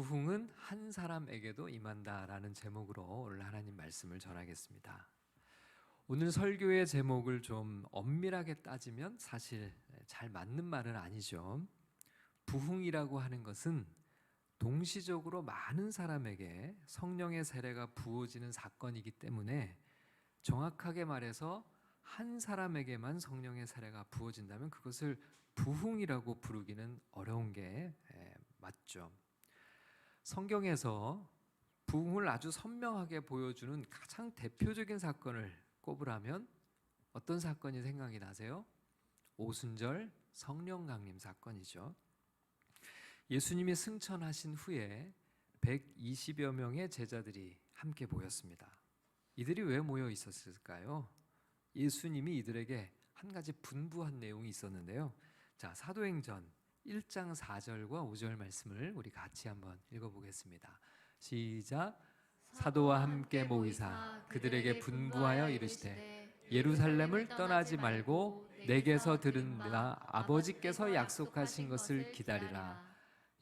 부흥은 한 사람에게도 임한다라는 제목으로 오늘 하나님 말씀을 전하겠습니다. 오늘 설교의 제목을 좀 엄밀하게 따지면 사실 잘 맞는 말은 아니죠. 부흥이라고 하는 것은 동시적으로 많은 사람에게 성령의 세례가 부어지는 사건이기 때문에 정확하게 말해서 한 사람에게만 성령의 세례가 부어진다면 그것을 부흥이라고 부르기는 어려운 게 맞죠. 성경에서 부흥을 아주 선명하게 보여주는 가장 대표적인 사건을 꼽으라면 어떤 사건이 생각이 나세요? 오순절 성령 강림 사건이죠. 예수님이 승천하신 후에 120여 명의 제자들이 함께 모였습니다. 이들이 왜 모여 있었을까요? 예수님이 이들에게 한 가지 분부한 내용이 있었는데요. 자, 사도행전 1장 4절과 5절 말씀을 우리 같이 한번 읽어보겠습니다. 시작. 사도와 함께 모이사 그들에게 분부하여 이르시되 예루살렘을 떠나지 말고 내게서 들은 나 아버지께서 약속하신 것을 기다리라.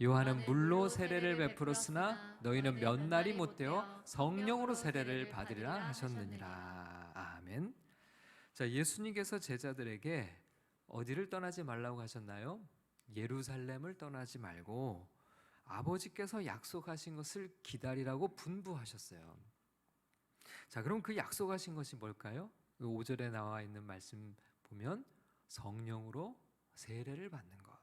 요한은 물로 세례를 베풀었으나 너희는 몇 날이 못되어 성령으로 세례를 받으리라 하셨느니라. 아멘. 자, 예수님께서 제자들에게 어디를 떠나지 말라고 하셨나요? 예루살렘을 떠나지 말고 아버지께서 약속하신 것을 기다리라고 분부하셨어요. 자, 그럼 그 약속하신 것이 뭘까요? 5절에 나와 있는 말씀 보면 성령으로 세례를 받는 것.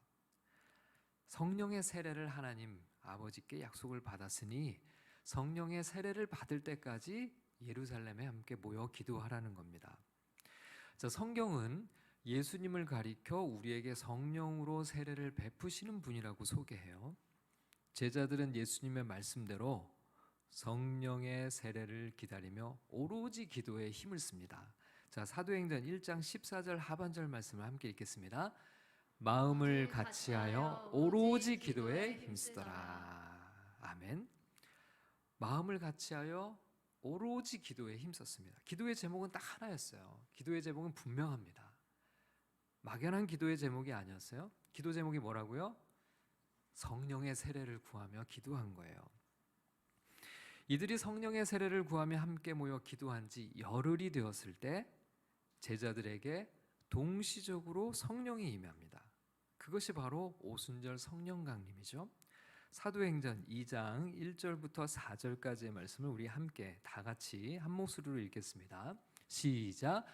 성령의 세례를 하나님 아버지께 약속을 받았으니 성령의 세례를 받을 때까지 예루살렘에 함께 모여 기도하라는 겁니다. 자, 성경은 예수님을 가리켜 우리에게 성령으로 세례를 베푸시는 분이라고 소개해요. 제자들은 예수님의 말씀대로 성령의 세례를 기다리며 오로지 기도에 힘을 씁니다. 자, 사도행전 1장 14절 하반절 말씀을 함께 읽겠습니다. 마음을 같이하여 오로지 기도에 힘쓰더라. 아멘. 마음을 같이하여 오로지 기도에 힘썼습니다. 기도의 제목은 딱 하나였어요. 기도의 제목은 분명합니다. 막연한 기도의 제목이 아니었어요. 기도 제목이 뭐라고요? 성령의 세례를 구하며 기도한 거예요. 이들이 성령의 세례를 구하며 함께 모여 기도한 지 열흘이 되었을 때 제자들에게 동시적으로 성령이 임합니다. 그것이 바로 오순절 성령 강림이죠. 사도행전 2장 1절부터 4절까지의 말씀을 우리 함께 다 같이 한 목소리로 읽겠습니다. 시작.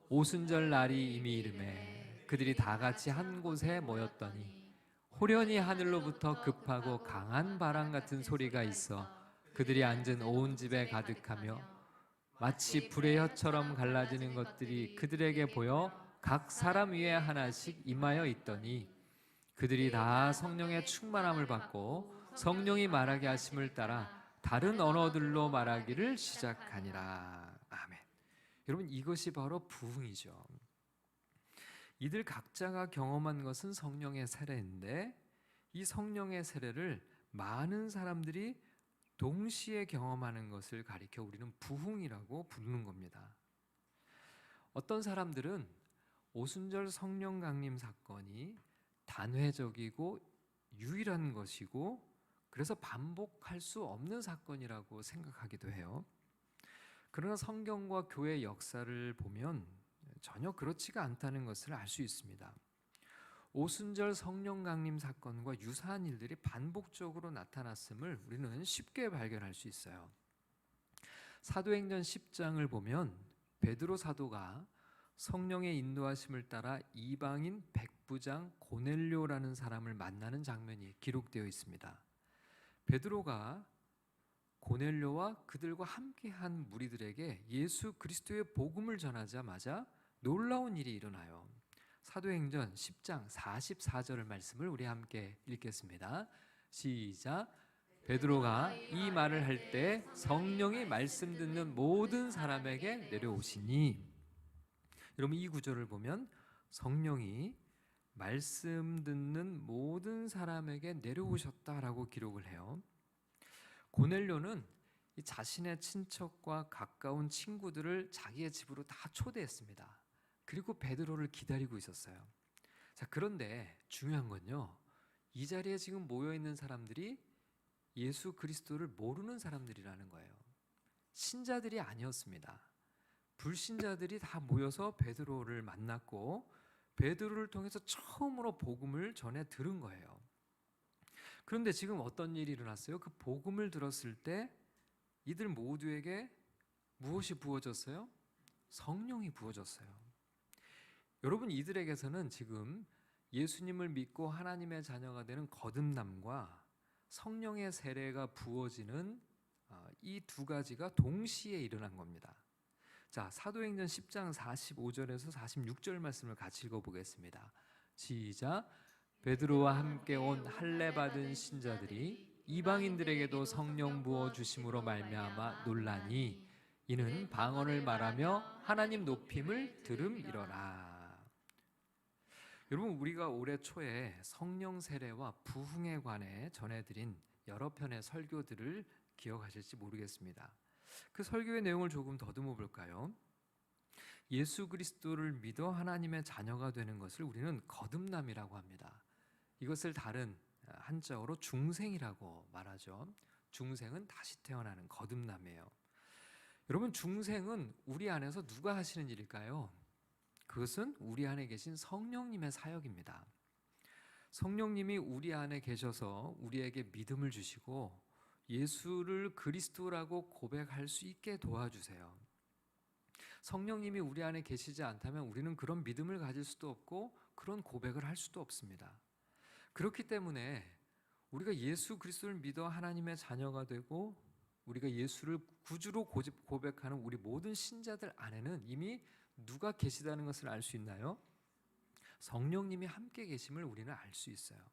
오순절 날이 이미 이르매 그들이 다 같이 한 곳에 모였더니 호련히 하늘로부터 급하고 강한 바람 같은 소리가 있어 그들이 앉은 온 집에 가득하며 마치 불의 혀처럼 갈라지는 것들이 그들에게 보여 각 사람 위에 하나씩 임하여 있더니 그들이 다 성령의 충만함을 받고 성령이 말하게 하심을 따라 다른 언어들로 말하기를 시작하니라. 아멘. 여러분, 이것이 바로 부흥이죠. 이들 각자가 경험한 것은 성령의 세례인데 이 성령의 세례를 많은 사람들이 동시에 경험하는 것을 가리켜 우리는 부흥이라고 부르는 겁니다. 어떤 사람들은 오순절 성령 강림 사건이 단회적이고 유일한 것이고 그래서 반복할 수 없는 사건이라고 생각하기도 해요. 그러나 성경과 교회 역사를 보면 전혀 그렇지가 않다는 것을 알 수 있습니다. 오순절 성령 강림 사건과 유사한 일들이 반복적으로 나타났음을 우리는 쉽게 발견할 수 있어요. 사도행전 10장을 보면 베드로 사도가 성령의 인도하심을 따라 이방인 백부장 고넬료라는 사람을 만나는 장면이 기록되어 있습니다. 베드로가 고넬료와 그들과 함께한 무리들에게 예수 그리스도의 복음을 전하자마자 놀라운 일이 일어나요. 사도행전 10장 44절 말씀을 우리 함께 읽겠습니다. 시작. 베드로가 이 말을 할 때 성령이 말씀 듣는 모든 사람에게 내려오시니. 여러분, 이 구절을 보면 성령이 말씀 듣는 모든 사람에게 내려오셨다라고 기록을 해요. 고넬료는 자신의 친척과 가까운 친구들을 자기의 집으로 다 초대했습니다. 그리고 베드로를 기다리고 있었어요. 자, 그런데 중요한 건요, 이 자리에 지금 모여 있는 사람들이 예수 그리스도를 모르는 사람들이라는 거예요. 신자들이 아니었습니다. 불신자들이 다 모여서 베드로를 만났고 베드로를 통해서 처음으로 복음을 전해 들은 거예요. 그런데 지금 어떤 일이 일어났어요? 그 복음을 들었을 때 이들 모두에게 무엇이 부어졌어요? 성령이 부어졌어요. 여러분, 이들에게서는 지금 예수님을 믿고 하나님의 자녀가 되는 거듭남과 성령의 세례가 부어지는 이 두 가지가 동시에 일어난 겁니다. 자, 사도행전 10장 45절에서 46절 말씀을 같이 읽어보겠습니다. 시작. 베드로와 함께 온 할례 받은 신자들이 이방인들에게도 성령 부어 주심으로 말미암아 놀라니 이는 방언을 말하며 하나님 높임을 들음이로라. 여러분, 우리가 올해 초에 성령 세례와 부흥에 관해 전해드린 여러 편의 설교들을 기억하실지 모르겠습니다. 그 설교의 내용을 조금 더듬어 볼까요? 예수 그리스도를 믿어 하나님의 자녀가 되는 것을 우리는 거듭남이라고 합니다. 이것을 다른 한자어로 중생이라고 말하죠. 중생은 다시 태어나는 거듭남이에요. 여러분, 중생은 우리 안에서 누가 하시는 일일까요? 그것은 우리 안에 계신 성령님의 사역입니다. 성령님이 우리 안에 계셔서 우리에게 믿음을 주시고 예수를 그리스도라고 고백할 수 있게 도와주세요. 성령님이 우리 안에 계시지 않다면 우리는 그런 믿음을 가질 수도 없고 그런 고백을 할 수도 없습니다. 그렇기 때문에 우리가 예수 그리스도를 믿어 하나님의 자녀가 되고 우리가 예수를 구주로 고백하는 우리 모든 신자들 안에는 이미 누가 계시다는 것을 알 수 있나요? 성령님이 함께 계심을 우리는 알 수 있어요.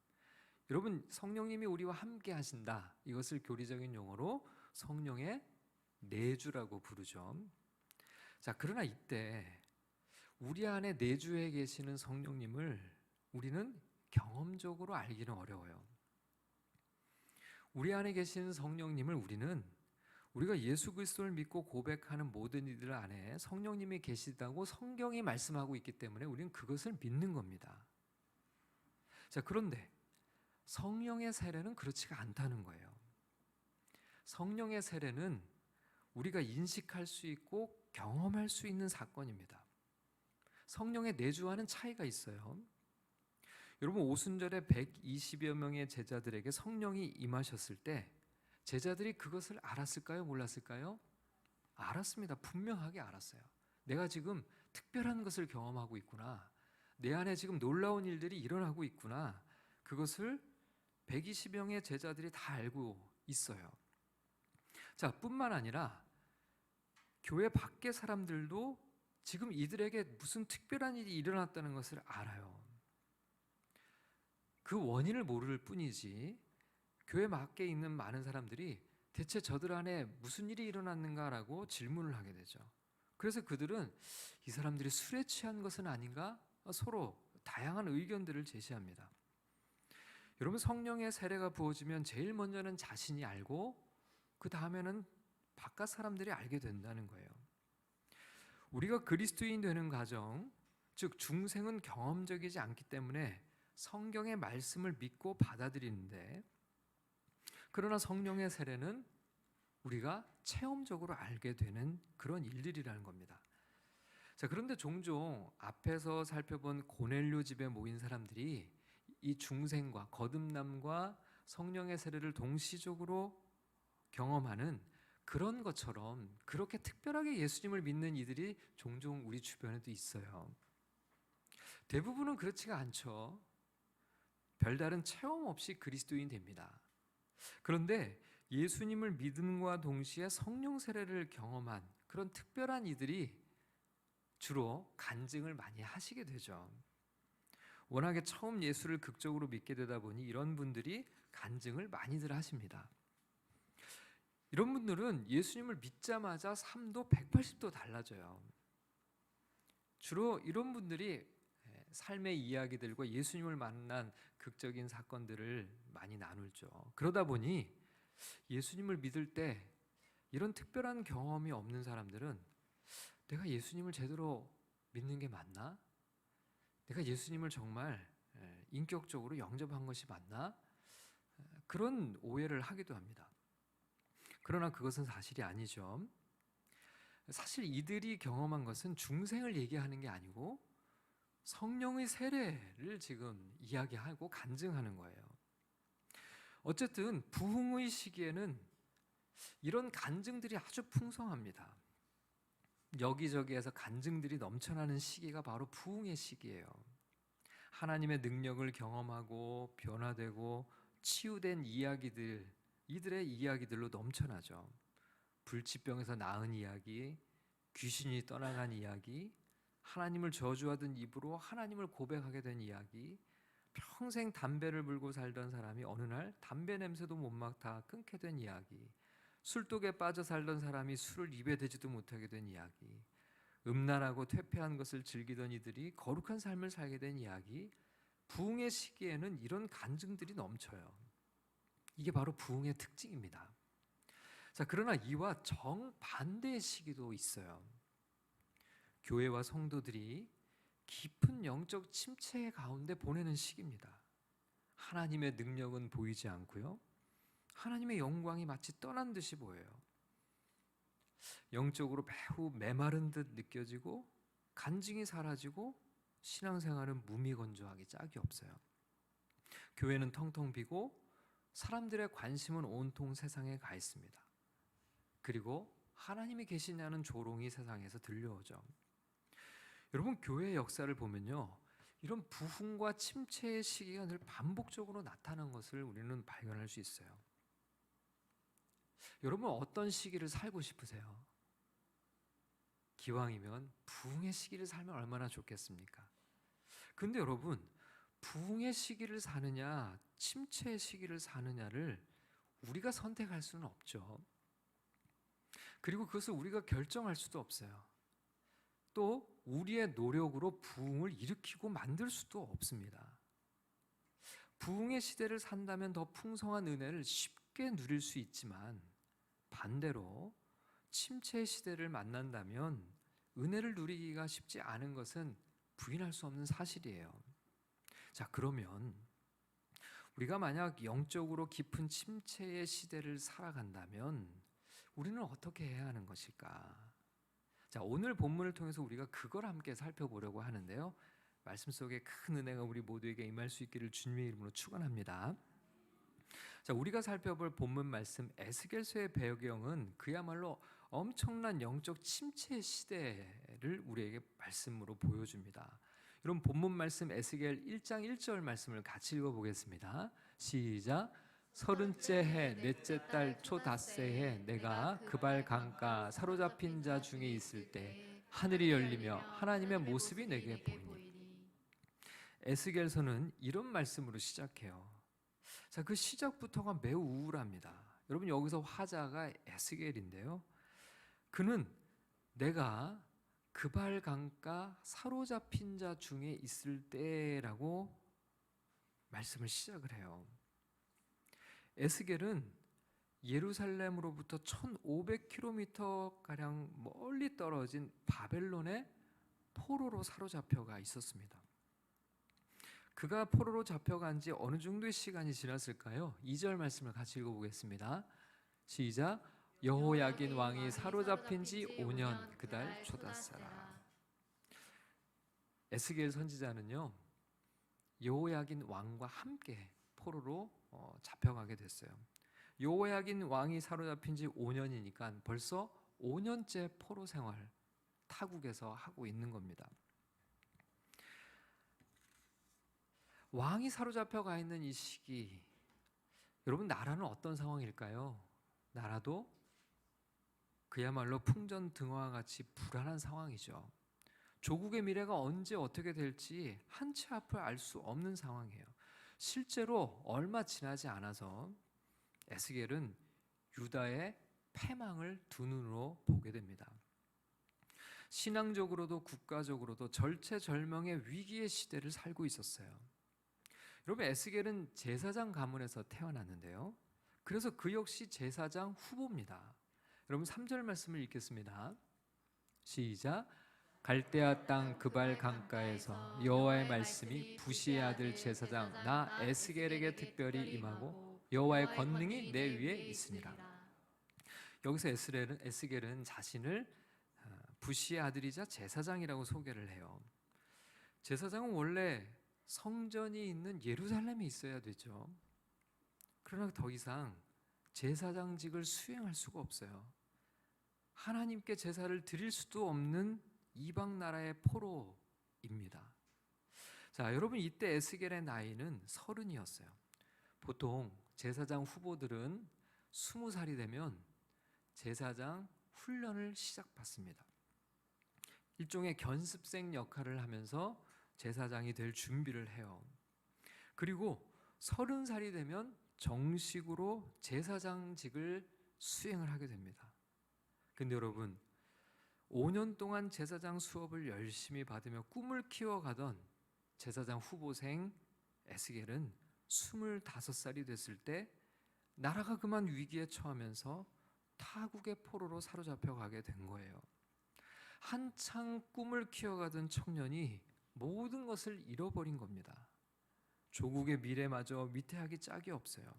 여러분, 성령님이 우리와 함께 하신다. 이것을 교리적인 용어로 성령의 내주라고 부르죠. 자, 그러나 이때 우리 안에 내주에 계시는 성령님을 우리는 경험적으로 알기는 어려워요. 우리 안에 계신 성령님을 우리가 예수 그리스도를 믿고 고백하는 모든 이들 안에 성령님이 계시다고 성경이 말씀하고 있기 때문에 우리는 그것을 믿는 겁니다. 자, 그런데 성령의 세례는 그렇지가 않다는 거예요. 성령의 세례는 우리가 인식할 수 있고 경험할 수 있는 사건입니다. 성령의 내주와는 차이가 있어요. 여러분, 오순절에 120여 명의 제자들에게 성령이 임하셨을 때 제자들이 그것을 알았을까요? 몰랐을까요? 알았습니다. 분명하게 알았어요. 내가 지금 특별한 것을 경험하고 있구나. 내 안에 지금 놀라운 일들이 일어나고 있구나. 그것을 120명의 제자들이 다 알고 있어요. 자, 뿐만 아니라 교회 밖의 사람들도 지금 이들에게 무슨 특별한 일이 일어났다는 것을 알아요. 그 원인을 모를 뿐이지 교회 밖에 있는 많은 사람들이 대체 저들 안에 무슨 일이 일어났는가라고 질문을 하게 되죠. 그래서 그들은 이 사람들이 술에 취한 것은 아닌가? 서로 다양한 의견들을 제시합니다. 여러분, 성령의 세례가 부어지면 제일 먼저는 자신이 알고 그 다음에는 바깥 사람들이 알게 된다는 거예요. 우리가 그리스도인 되는 과정, 즉 중생은 경험적이지 않기 때문에 성경의 말씀을 믿고 받아들이는데, 그러나 성령의 세례는 우리가 체험적으로 알게 되는 그런 일들이라는 겁니다. 자, 그런데 종종 앞에서 살펴본 고넬료 집에 모인 사람들이 이 중생과 거듭남과 성령의 세례를 동시적으로 경험하는 그런 것처럼 그렇게 특별하게 예수님을 믿는 이들이 종종 우리 주변에도 있어요. 대부분은 그렇지가 않죠. 별다른 체험 없이 그리스도인 됩니다. 그런데 예수님을 믿음과 동시에 성령 세례를 경험한 그런 특별한 이들이 주로 간증을 많이 하시게 되죠. 워낙에 처음 예수를 극적으로 믿게 되다 보니 이런 분들이 간증을 많이들 하십니다. 이런 분들은 예수님을 믿자마자 삶도 180도 달라져요. 주로 이런 분들이 삶의 이야기들과 예수님을 만난 극적인 사건들을 많이 나누죠. 그러다 보니 예수님을 믿을 때 이런 특별한 경험이 없는 사람들은 내가 예수님을 제대로 믿는 게 맞나? 내가 예수님을 정말 인격적으로 영접한 것이 맞나? 그런 오해를 하기도 합니다. 그러나 그것은 사실이 아니죠. 사실 이들이 경험한 것은 중생을 얘기하는 게 아니고 성령의 세례를 지금 이야기하고 간증하는 거예요. 어쨌든 부흥의 시기에는 이런 간증들이 아주 풍성합니다. 여기저기에서 간증들이 넘쳐나는 시기가 바로 부흥의 시기예요. 하나님의 능력을 경험하고 변화되고 치유된 이야기들, 이들의 이야기들로 넘쳐나죠. 불치병에서 나은 이야기, 귀신이 떠나간 이야기, 하나님을 저주하던 입으로 하나님을 고백하게 된 이야기, 평생 담배를 물고 살던 사람이 어느 날 담배 냄새도 못 맡아 끊게 된 이야기, 술독에 빠져 살던 사람이 술을 입에 대지도 못하게 된 이야기, 음란하고 퇴폐한 것을 즐기던 이들이 거룩한 삶을 살게 된 이야기, 부흥의 시기에는 이런 간증들이 넘쳐요. 이게 바로 부흥의 특징입니다. 자, 그러나 이와 정반대의 시기도 있어요. 교회와 성도들이 깊은 영적 침체 가운데 보내는 시기입니다. 하나님의 능력은 보이지 않고요. 하나님의 영광이 마치 떠난 듯이 보여요. 영적으로 매우 메마른 듯 느껴지고 간증이 사라지고 신앙생활은 무미건조하기 짝이 없어요. 교회는 텅텅 비고 사람들의 관심은 온통 세상에 가 있습니다. 그리고 하나님이 계시냐는 조롱이 세상에서 들려오죠. 여러분, 교회의 역사를 보면요, 이런 부흥과 침체의 시기가 늘 반복적으로 나타나는 것을 우리는 발견할 수 있어요. 여러분, 어떤 시기를 살고 싶으세요? 기왕이면 부흥의 시기를 살면 얼마나 좋겠습니까? 근데 여러분, 부흥의 시기를 사느냐 침체의 시기를 사느냐를 우리가 선택할 수는 없죠. 그리고 그것을 우리가 결정할 수도 없어요. 또 우리의 노력으로 부흥을 일으키고 만들 수도 없습니다. 부흥의 시대를 산다면 더 풍성한 은혜를 쉽게 누릴 수 있지만 반대로 침체의 시대를 만난다면 은혜를 누리기가 쉽지 않은 것은 부인할 수 없는 사실이에요. 자, 그러면 우리가 만약 영적으로 깊은 침체의 시대를 살아간다면 우리는 어떻게 해야 하는 것일까? 자, 오늘 본문을 통해서 우리가 그걸 함께 살펴보려고 하는데요. 말씀 속에 큰 은혜가 우리 모두에게 임할 수 있기를 주님의 이름으로 축원합니다. 자, 우리가 살펴볼 본문 말씀 에스겔서의 배경은 그야말로 엄청난 영적 침체 시대를 우리에게 말씀으로 보여줍니다. 여러분, 본문 말씀 에스겔 1장 1절 말씀을 같이 읽어보겠습니다. 시작. 서른째 해 넷째 달 초닷새에 내가 그발 강가 사로잡힌 자 중에 있을 때 하늘이 열리며 하나님의 모습이 내게 보이니. 에스겔서는 이런 말씀으로 시작해요. 자, 그 시작부터가 매우 우울합니다. 여러분, 여기서 화자가 에스겔인데요. 그는 내가 그발 강가 사로잡힌 자 중에 있을 때라고 말씀을 시작을 해요. 에스겔은 예루살렘으로부터 1500km가량 멀리 떨어진 바벨론의 포로로 사로잡혀가 있었습니다. 그가 포로로 잡혀간 지 어느 정도의 시간이 지났을까요? 2절 말씀을 같이 읽어보겠습니다. 시작. 여호야긴 왕이 사로잡힌 지 5년 그달 초닷새라. 에스겔 선지자는요, 여호야긴 왕과 함께 포로로 잡혀가게 됐어요. 여호야긴 왕이 사로잡힌 지 5년이니까 벌써 5년째 포로 생활 타국에서 하고 있는 겁니다. 왕이 사로잡혀가 있는 이 시기, 여러분, 나라는 어떤 상황일까요? 나라도 그야말로 풍전등화와 같이 불안한 상황이죠. 조국의 미래가 언제 어떻게 될지 한 치 앞을 알 수 없는 상황이에요. 실제로 얼마 지나지 않아서 에스겔은 유다의 패망을 두 눈으로 보게 됩니다. 신앙적으로도 국가적으로도 절체절명의 위기의 시대를 살고 있었어요. 여러분, 에스겔은 제사장 가문에서 태어났는데요. 그래서 그 역시 제사장 후보입니다. 여러분, 3절 말씀을 읽겠습니다. 시작. 갈대아 땅 그발 강가에서 여호와의 말씀이 부시의 아들 제사장 나 에스겔에게 특별히 임하고 여호와의 권능이 내 위에 있으니라. 여기서 에스겔은 자신을 부시의 아들이자 제사장이라고 소개를 해요. 제사장은 원래 성전이 있는 예루살렘에 있어야 되죠. 그러나 더 이상 제사장직을 수행할 수가 없어요. 하나님께 제사를 드릴 수도 없는 이방 나라의 포로입니다. 자, 여러분, 이때 에스겔의 나이는 30이었어요. 보통 제사장 후보들은 20살이 되면 제사장 훈련을 시작받습니다. 일종의 견습생 역할을 하면서 제사장이 될 준비를 해요. 그리고 30살이 되면 정식으로 제사장직을 수행을 하게 됩니다. 근데 여러분, 5년 동안 제사장 수업을 열심히 받으며 꿈을 키워가던 제사장 후보생 에스겔은 25살이 됐을 때 나라가 그만 위기에 처하면서 타국의 포로로 사로잡혀 가게 된 거예요. 한창 꿈을 키워가던 청년이 모든 것을 잃어버린 겁니다. 조국의 미래마저 위태하기 짝이 없어요.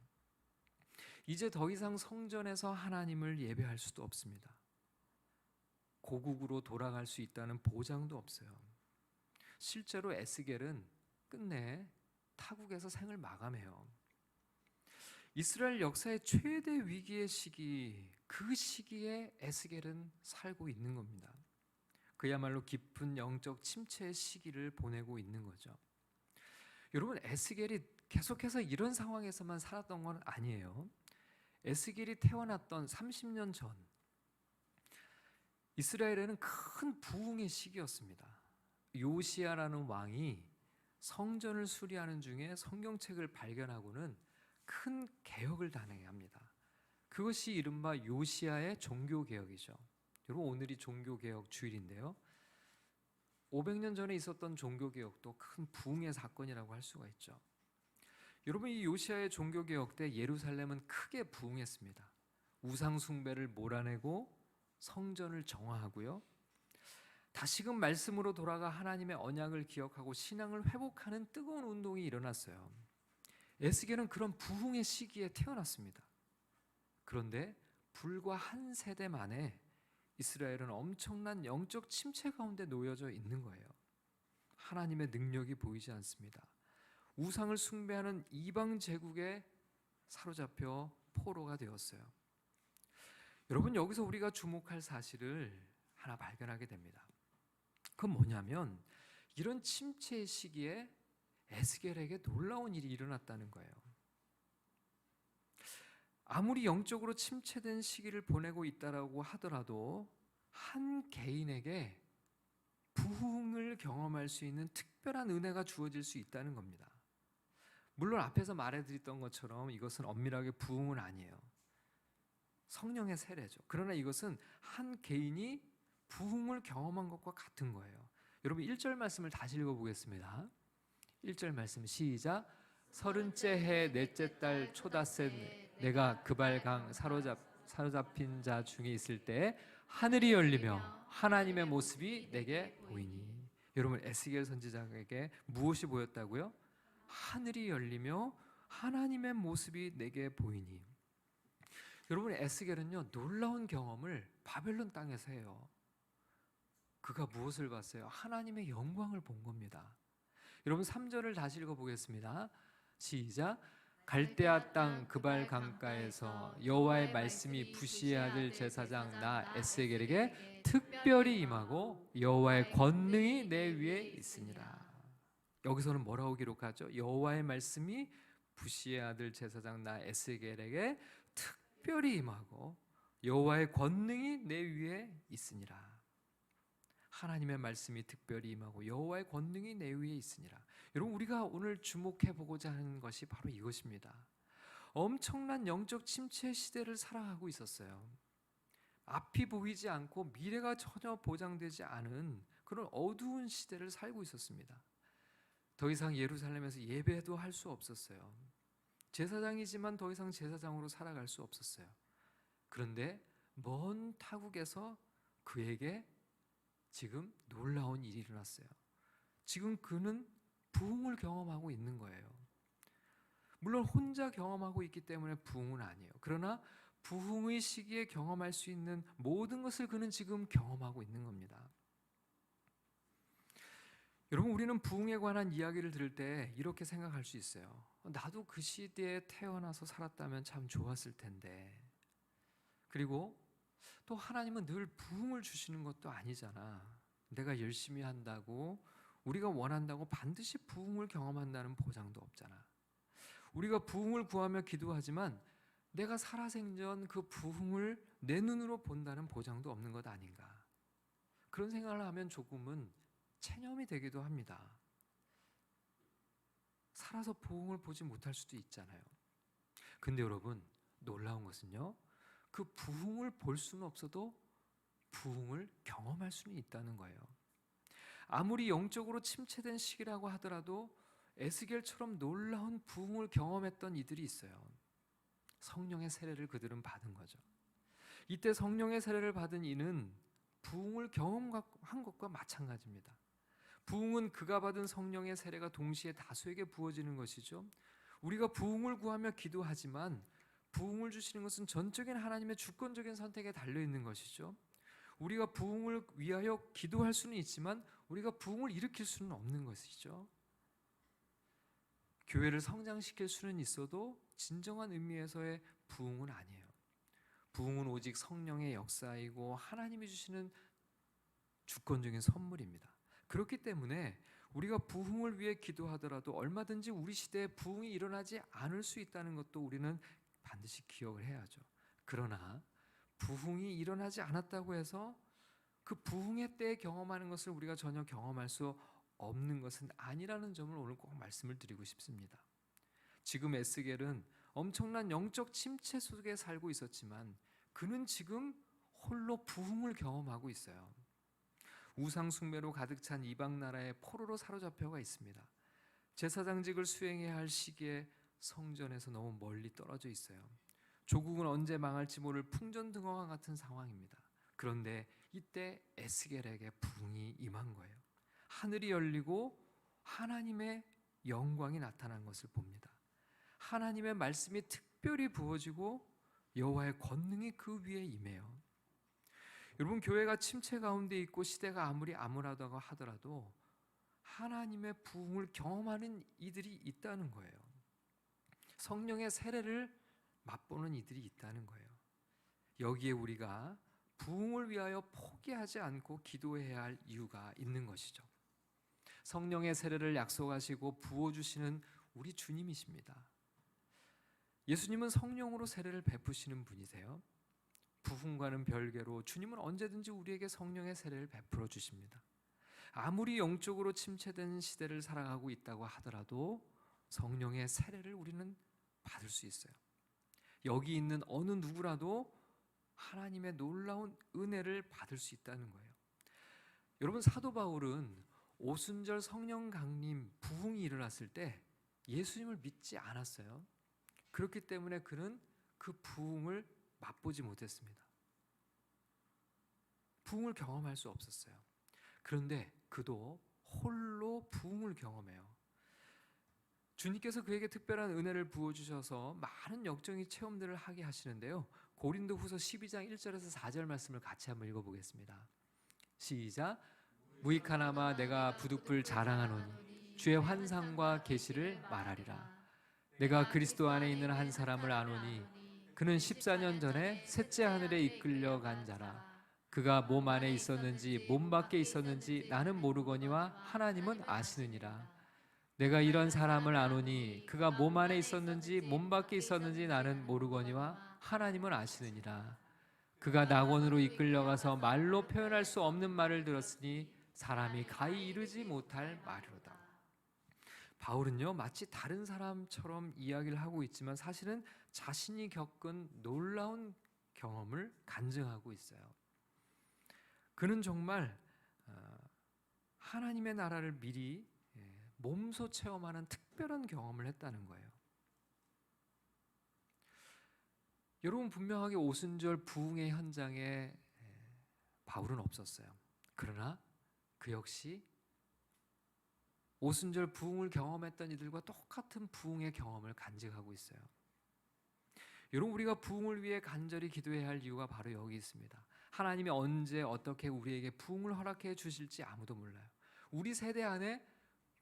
이제 더 이상 성전에서 하나님을 예배할 수도 없습니다. 고국으로 돌아갈 수 있다는 보장도 없어요. 실제로 에스겔은 끝내 타국에서 생을 마감해요. 이스라엘 역사의 최대 위기의 시기, 그 시기에 에스겔은 살고 있는 겁니다. 그야말로 깊은 영적 침체의 시기를 보내고 있는 거죠. 여러분, 에스겔이 계속해서 이런 상황에서만 살았던 건 아니에요. 에스겔이 태어났던 30년 전 이스라엘에는 큰 부흥의 시기였습니다. 요시야라는 왕이 성전을 수리하는 중에 성경책을 발견하고는 큰 개혁을 단행합니다. 그것이 이른바 요시야의 종교개혁이죠. 여러분, 오늘이 종교개혁 주일인데요, 500년 전에 있었던 종교개혁도 큰 부흥의 사건이라고 할 수가 있죠. 여러분, 이 요시야의 종교개혁 때 예루살렘은 크게 부흥했습니다. 우상 숭배를 몰아내고 성전을 정화하고요, 다시금 말씀으로 돌아가 하나님의 언약을 기억하고 신앙을 회복하는 뜨거운 운동이 일어났어요. 에스겔은 그런 부흥의 시기에 태어났습니다. 그런데 불과 한 세대 만에 이스라엘은 엄청난 영적 침체 가운데 놓여져 있는 거예요. 하나님의 능력이 보이지 않습니다. 우상을 숭배하는 이방 제국에 사로잡혀 포로가 되었어요. 여러분, 여기서 우리가 주목할 사실을 하나 발견하게 됩니다. 그건 뭐냐면, 이런 침체의 시기에 에스겔에게 놀라운 일이 일어났다는 거예요. 아무리 영적으로 침체된 시기를 보내고 있다라고 하더라도 한 개인에게 부흥을 경험할 수 있는 특별한 은혜가 주어질 수 있다는 겁니다. 물론 앞에서 말해드렸던 것처럼 이것은 엄밀하게 부흥은 아니에요. 성령의 세례죠. 그러나 이것은 한 개인이 부흥을 경험한 것과 같은 거예요. 여러분, 1절 말씀을 다시 읽어보겠습니다. 1절 말씀 시작. 30째 해 넷째 달 초닷새 내가 그발강 사로잡힌 자 중에 있을 때 하늘이 열리며 하나님의 모습이 내게 보이니. 여러분, 에스겔 선지자에게 무엇이 보였다고요? 하늘이 열리며 하나님의 모습이 내게 보이니. 여러분, 에스겔은요, 놀라운 경험을 바벨론 땅에서 해요. 그가 무엇을 봤어요? 하나님의 영광을 본 겁니다. 여러분, 3절을 다시 읽어보겠습니다. 시작. 갈대아 땅 그발 강가에서 여호와의 말씀이 부시의 아들 제사장 나 에스겔에게 특별히 임하고 여호와의 권능이 내 위에 있으니라. 여기서는 뭐라고 기록하죠? 여호와의 말씀이 부시의 아들 제사장 나 에스겔에게 특별히 임하고 여호와의 권능이 내 위에 있으니라. 하나님의 말씀이 특별히 임하고 여호와의 권능이 내 위에 있으니라. 여러분, 우리가 오늘 주목해 보고자 하는 것이 바로 이것입니다. 엄청난 영적 침체 시대를 살아가고 있었어요. 앞이 보이지 않고 미래가 전혀 보장되지 않은 그런 어두운 시대를 살고 있었습니다. 더 이상 예루살렘에서 예배도 할 수 없었어요. 제사장이지만 더 이상 제사장으로 살아갈 수 없었어요. 그런데 먼 타국에서 그에게 지금 놀라운 일이 일어났어요. 지금 그는 부흥을 경험하고 있는 거예요. 물론 혼자 경험하고 있기 때문에 부흥은 아니에요. 그러나 부흥의 시기에 경험할 수 있는 모든 것을 그는 지금 경험하고 있는 겁니다. 여러분, 우리는 부흥에 관한 이야기를 들을 때 이렇게 생각할 수 있어요. 나도 그 시대에 태어나서 살았다면 참 좋았을 텐데. 그리고 또 하나님은 늘 부흥을 주시는 것도 아니잖아. 내가 열심히 한다고, 우리가 원한다고 반드시 부흥을 경험한다는 보장도 없잖아. 우리가 부흥을 구하며 기도하지만 내가 살아생전 그 부흥을 내 눈으로 본다는 보장도 없는 것 아닌가. 그런 생각을 하면 조금은 체념이 되기도 합니다. 살아서 부흥을 보지 못할 수도 있잖아요. 근데 여러분, 놀라운 것은요, 그 부흥을 볼 수는 없어도 부흥을 경험할 수는 있다는 거예요. 아무리 영적으로 침체된 시기라고 하더라도 에스겔처럼 놀라운 부흥을 경험했던 이들이 있어요. 성령의 세례를 그들은 받은 거죠. 이때 성령의 세례를 받은 이는 부흥을 경험한 것과 마찬가지입니다. 부흥은 그가 받은 성령의 세례가 동시에 다수에게 부어지는 것이죠. 우리가 부흥을 구하며 기도하지만 부흥을 주시는 것은 전적인 하나님의 주권적인 선택에 달려있는 것이죠. 우리가 부흥을 위하여 기도할 수는 있지만 우리가 부흥을 일으킬 수는 없는 것이죠. 교회를 성장시킬 수는 있어도 진정한 의미에서의 부흥은 아니에요. 부흥은 오직 성령의 역사이고 하나님이 주시는 주권적인 선물입니다. 그렇기 때문에 우리가 부흥을 위해 기도하더라도 얼마든지 우리 시대에 부흥이 일어나지 않을 수 있다는 것도 우리는 반드시 기억을 해야죠. 그러나 부흥이 일어나지 않았다고 해서 그 부흥의 때에 경험하는 것을 우리가 전혀 경험할 수 없는 것은 아니라는 점을 오늘 꼭 말씀을 드리고 싶습니다. 지금 에스겔은 엄청난 영적 침체 속에 살고 있었지만 그는 지금 홀로 부흥을 경험하고 있어요. 우상 숭배로 가득 찬 이방 나라의 포로로 사로잡혀가 있습니다. 제사장직을 수행해야 할 시기에 성전에서 너무 멀리 떨어져 있어요. 조국은 언제 망할지 모를 풍전등화와 같은 상황입니다. 그런데 이때 에스겔에게 부흥이 임한 거예요. 하늘이 열리고 하나님의 영광이 나타난 것을 봅니다. 하나님의 말씀이 특별히 부어지고 여호와의 권능이 그 위에 임해요. 여러분, 교회가 침체 가운데 있고 시대가 아무리 암울하다고 하더라도 하나님의 부흥을 경험하는 이들이 있다는 거예요. 성령의 세례를 맛보는 이들이 있다는 거예요. 여기에 우리가 부흥을 위하여 포기하지 않고 기도해야 할 이유가 있는 것이죠. 성령의 세례를 약속하시고 부어주시는 우리 주님이십니다. 예수님은 성령으로 세례를 베푸시는 분이세요. 부흥과는 별개로 주님은 언제든지 우리에게 성령의 세례를 베풀어 주십니다. 아무리 영적으로 침체된 시대를 살아가고 있다고 하더라도 성령의 세례를 우리는 받을 수 있어요. 여기 있는 어느 누구라도 하나님의 놀라운 은혜를 받을 수 있다는 거예요. 여러분, 사도 바울은 오순절 성령 강림 부흥이 일어났을 때 예수님을 믿지 않았어요. 그렇기 때문에 그는 그 부흥을 맛보지 못했습니다. 부흥을 경험할 수 없었어요. 그런데 그도 홀로 부흥을 경험해요. 주님께서 그에게 특별한 은혜를 부어주셔서 많은 역적인 체험들을 하게 하시는데요. 고린도후서 12장 1절에서 4절 말씀을 같이 한번 읽어보겠습니다. 시작. 무익하나마 내가 부득불 자랑하노니 주의 환상과 계시를 말하리라. 내가 그리스도 안에 있는 한 사람을 아노니 그는 14년 전에 셋째 하늘에 이끌려간 자라. 그가 몸 안에 있었는지 몸 밖에 있었는지 나는 모르거니와 하나님은 아시느니라. 내가 이런 사람을 아노니 그가 몸 안에 있었는지 몸 밖에 있었는지 나는 모르거니와 하나님은 아시느니라. 그가 낙원으로 이끌려가서 말로 표현할 수 없는 말을 들었으니 사람이 가히 이르지 못할 말이로다. 바울은요, 마치 다른 사람처럼 이야기를 하고 있지만 사실은 자신이 겪은 놀라운 경험을 간증하고 있어요. 그는 정말 하나님의 나라를 미리 몸소 체험하는 특별한 경험을 했다는 거예요. 여러분, 분명하게 오순절 부흥의 현장에 바울은 없었어요. 그러나 그 역시 오순절 부흥을 경험했던 이들과 똑같은 부흥의 경험을 간직하고 있어요. 여러분, 우리가 부흥을 위해 간절히 기도해야 할 이유가 바로 여기 있습니다. 하나님이 언제 어떻게 우리에게 부흥을 허락해 주실지 아무도 몰라요. 우리 세대 안에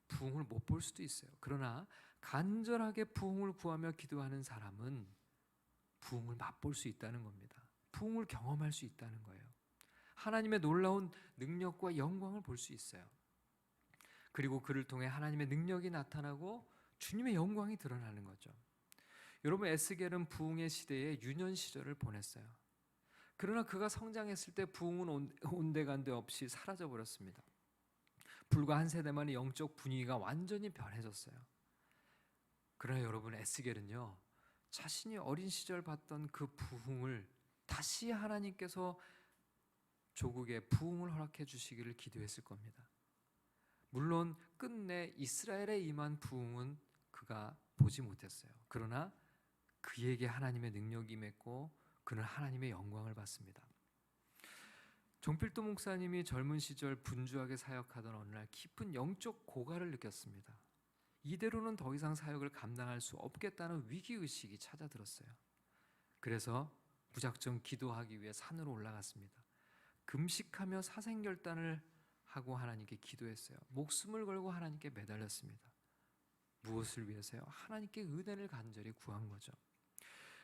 부흥을 못 볼 수도 있어요. 그러나 간절하게 부흥을 구하며 기도하는 사람은 부흥을 맛볼 수 있다는 겁니다. 부흥을 경험할 수 있다는 거예요. 하나님의 놀라운 능력과 영광을 볼 수 있어요. 그리고 그를 통해 하나님의 능력이 나타나고 주님의 영광이 드러나는 거죠. 여러분, 에스겔은 부흥의 시대에 유년 시절을 보냈어요. 그러나 그가 성장했을 때 부흥은 온데간데 없이 사라져버렸습니다. 불과 한 세대 만에 영적 분위기가 완전히 변해졌어요. 그러나 여러분, 에스겔은요, 자신이 어린 시절 봤던 그 부흥을 다시 하나님께서 조국에 부흥을 허락해 주시기를 기도했을 겁니다. 물론 끝내 이스라엘에 임한 부흥은 그가 보지 못했어요. 그러나 그에게 하나님의 능력이 임했고 그는 하나님의 영광을 받습니다. 종필도 목사님이 젊은 시절 분주하게 사역하던 어느 날 깊은 영적 고갈을 느꼈습니다. 이대로는 더 이상 사역을 감당할 수 없겠다는 위기의식이 찾아들었어요. 그래서 무작정 기도하기 위해 산으로 올라갔습니다. 금식하며 사생결단을 하고 하나님께 기도했어요. 목숨을 걸고 하나님께 매달렸습니다. 무엇을 위해서요? 하나님께 은혜를 간절히 구한 거죠.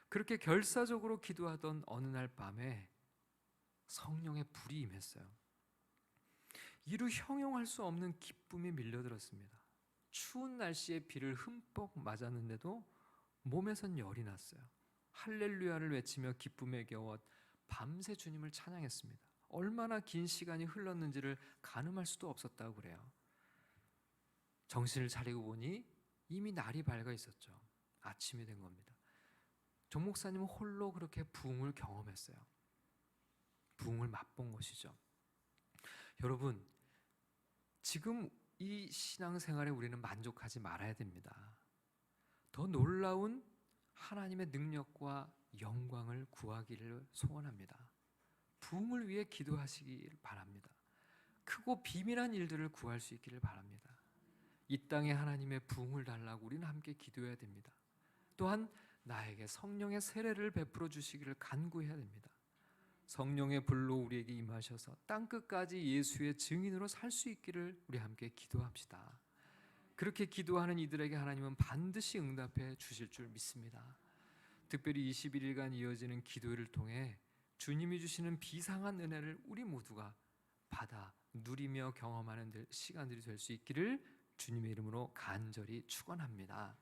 그렇게 결사적으로 기도하던 어느 날 밤에 성령의 불이 임했어요. 이루 형용할 수 없는 기쁨이 밀려들었습니다. 추운 날씨에 비를 흠뻑 맞았는데도 몸에선 열이 났어요. 할렐루야를 외치며 기쁨에 겨워 밤새 주님을 찬양했습니다. 얼마나 긴 시간이 흘렀는지를 가늠할 수도 없었다고 그래요. 정신을 차리고 보니 이미 날이 밝아 있었죠. 아침이 된 겁니다. 정 목사님은 홀로 그렇게 부흥을 경험했어요. 부흥을 맛본 것이죠. 여러분, 지금 이 신앙생활에 우리는 만족하지 말아야 됩니다. 더 놀라운 하나님의 능력과 영광을 구하기를 소원합니다. 부흥을 위해 기도하시길 바랍니다. 크고 비밀한 일들을 구할 수 있기를 바랍니다. 이 땅에 하나님의 부흥을 달라고 우리는 함께 기도해야 됩니다. 또한 나에게 성령의 세례를 베풀어 주시기를 간구해야 됩니다. 성령의 불로 우리에게 임하셔서 땅끝까지 예수의 증인으로 살 수 있기를 우리 함께 기도합시다. 그렇게 기도하는 이들에게 하나님은 반드시 응답해 주실 줄 믿습니다. 특별히 21일간 이어지는 기도를 통해 주님이 주시는 비상한 은혜를 우리 모두가 받아 누리며 경험하는 시간들이 될 수 있기를 주님의 이름으로 간절히 축원합니다.